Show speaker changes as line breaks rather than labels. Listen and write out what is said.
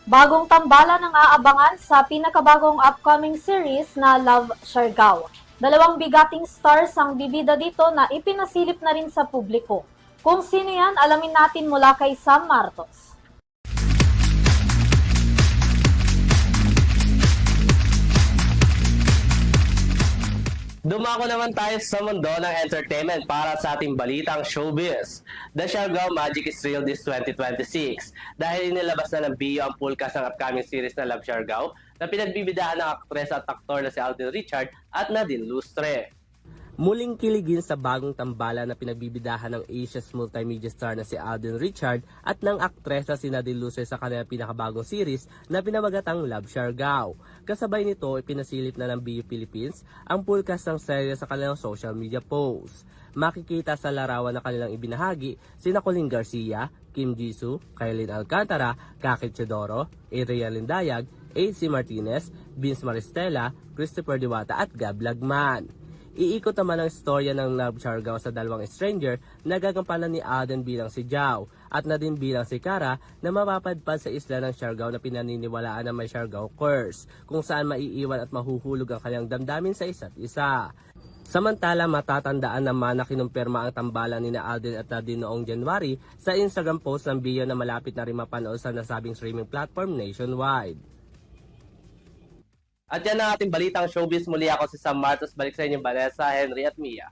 Bagong tambalan ang aabangan sa pinakabagong upcoming series na Love, Siargao. Dalawang bigating stars ang bibida dito na ipinasilip na rin sa publiko. Kung sino yan, alamin natin mula kay Sam Martos.
Dumako naman tayo sa mundo ng entertainment para sa ating balitang showbiz. The Siargao Magic is Real this 2026 dahil inilabas na ng Bio ang full cast ng upcoming series na Love Siargao na pinagbibidahan ng aktres at aktor na si Alden Richard at Nadine Lustre. Muling kiligin sa bagong tambalan na pinagbibidahan ng Asia's multimedia star na si Alden Richard at ng aktres na si Nadine Lustre sa kanilang pinakabagong series na pinamagatang Love Siargao. Kasabay nito, ipinasilip na ng BU Philippines ang full cast ng serye sa kanilang social media posts. Makikita sa larawan na kanilang ibinahagi sina Colleen Garcia, Kim Jisoo, Kailin Alcantara, Kaki Chodoro, Adrian Lindayag, AC Martinez, Vince Maristella, Christopher Diwata at Gab Lagman. Iikot naman ang istorya ng Love Siargao sa dalawang stranger na gagampanan ni Alden bilang si Jao at Nadine bilang si Cara na mapapadpad sa isla ng Siargao na pinaniniwalaan na may Siargao curse kung saan maiiwan at mahuhulog ang kanyang damdamin sa isa't isa. Samantala, matatandaan naman na kinumpirma ang tambalan ni Alden at Nadine noong January sa Instagram post ng Bio na malapit na rin mapanood sa nasabing streaming platform nationwide. At yan ang ating balitang showbiz. Muli ako si Sam Martos. Balik sa inyo, Vanessa, Henry at Mia.